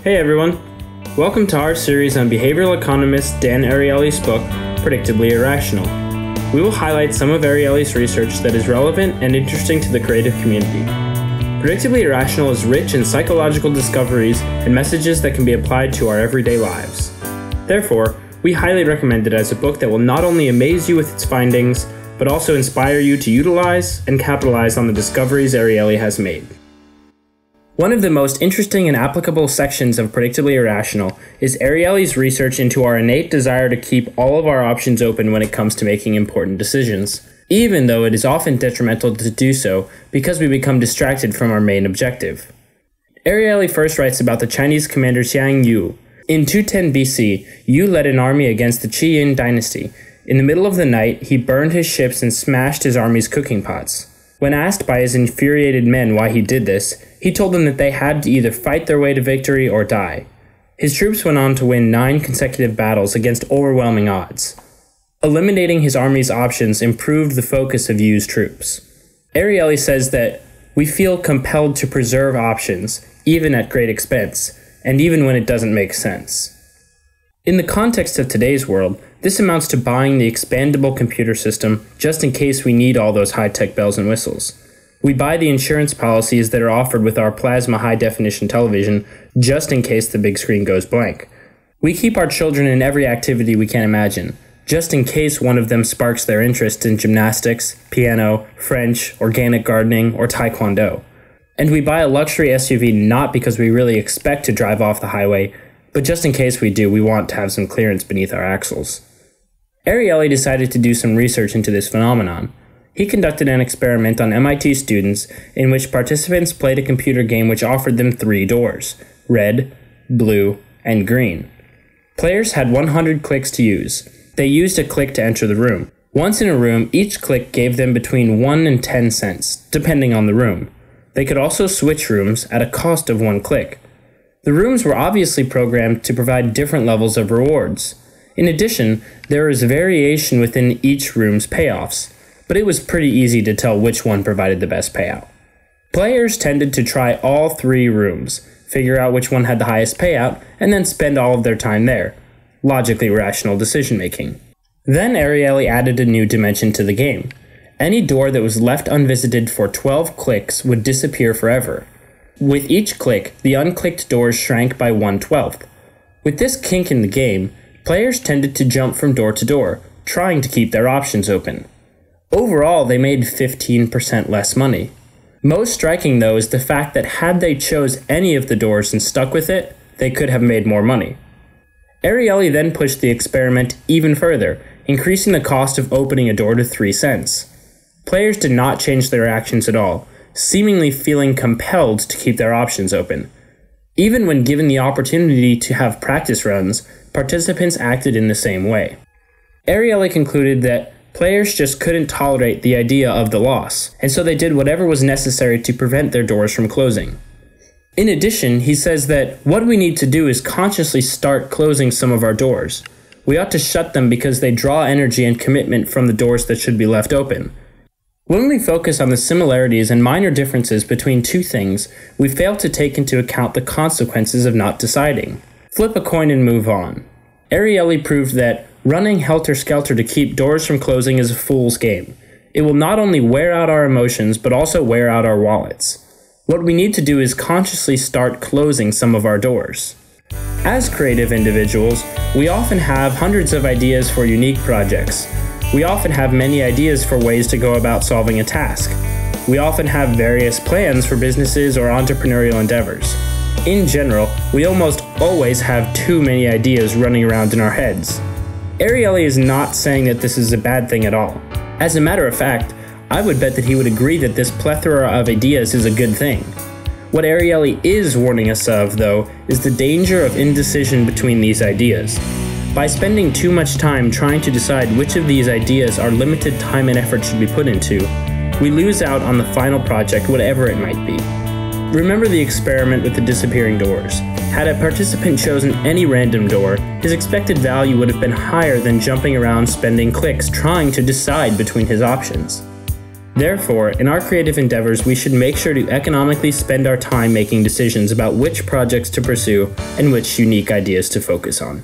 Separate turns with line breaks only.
Hey everyone! Welcome to our series on behavioral economist Dan Ariely's book, Predictably Irrational. We will highlight some of Ariely's research that is relevant and interesting to the creative community. Predictably Irrational is rich in psychological discoveries and messages that can be applied to our everyday lives. Therefore, we highly recommend it as a book that will not only amaze you with its findings, but also inspire you to utilize and capitalize on the discoveries Ariely has made. One of the most interesting and applicable sections of Predictably Irrational is Ariely's research into our innate desire to keep all of our options open when it comes to making important decisions, even though it is often detrimental to do so because we become distracted from our main objective. Ariely first writes about the Chinese commander Xiang Yu. In 210 BC, Yu led an army against the Qian dynasty. In the middle of the night, he burned his ships and smashed his army's cooking pots. When asked by his infuriated men why he did this, he told them that they had to either fight their way to victory or die. His troops went on to win 9 consecutive battles against overwhelming odds. Eliminating his army's options improved the focus of Yu's troops. Ariely says that we feel compelled to preserve options, even at great expense, and even when it doesn't make sense. In the context of today's world, this amounts to buying the expandable computer system just in case we need all those high-tech bells and whistles. We buy the insurance policies that are offered with our plasma high-definition television just in case the big screen goes blank. We keep our children in every activity we can imagine, just in case one of them sparks their interest in gymnastics, piano, French, organic gardening, or taekwondo. And we buy a luxury SUV not because we really expect to drive off the highway, but just in case we do, we want to have some clearance beneath our axles. Ariely decided to do some research into this phenomenon. He conducted an experiment on MIT students in which participants played a computer game which offered them 3 doors: red, blue, and green. Players had 100 clicks to use. They used a click to enter the room. Once in a room, each click gave them between 1 and 10 cents, depending on the room. They could also switch rooms at a cost of 1 click. The rooms were obviously programmed to provide different levels of rewards. In addition, there is variation within each room's payoffs, but it was pretty easy to tell which one provided the best payout. Players tended to try all 3 rooms, figure out which one had the highest payout, and then spend all of their time there. Logically rational decision making. Then Ariely added a new dimension to the game. Any door that was left unvisited for 12 clicks would disappear forever. With each click, the unclicked doors shrank by 1/12. With this kink in the game, players tended to jump from door to door, trying to keep their options open. Overall, they made 15% less money. Most striking, though, is the fact that had they chose any of the doors and stuck with it, they could have made more money. Ariely then pushed the experiment even further, increasing the cost of opening a door to 3 cents. Players did not change their actions at all, seemingly feeling compelled to keep their options open. Even when given the opportunity to have practice runs, participants acted in the same way. Ariely concluded that players just couldn't tolerate the idea of the loss, and so they did whatever was necessary to prevent their doors from closing. In addition, he says that what we need to do is consciously start closing some of our doors. We ought to shut them because they draw energy and commitment from the doors that should be left open. When we focus on the similarities and minor differences between 2 things, we fail to take into account the consequences of not deciding. Flip a coin and move on. Ariely proved that running helter-skelter to keep doors from closing is a fool's game. It will not only wear out our emotions, but also wear out our wallets. What we need to do is consciously start closing some of our doors. As creative individuals, we often have hundreds of ideas for unique projects. We often have many ideas for ways to go about solving a task. We often have various plans for businesses or entrepreneurial endeavors. In general, we almost always have too many ideas running around in our heads. Ariely is not saying that this is a bad thing at all. As a matter of fact, I would bet that he would agree that this plethora of ideas is a good thing. What Ariely is warning us of, though, is the danger of indecision between these ideas. By spending too much time trying to decide which of these ideas our limited time and effort should be put into, we lose out on the final project, whatever it might be. Remember the experiment with the disappearing doors. Had a participant chosen any random door, his expected value would have been higher than jumping around spending clicks trying to decide between his options. Therefore, in our creative endeavors, we should make sure to economically spend our time making decisions about which projects to pursue and which unique ideas to focus on.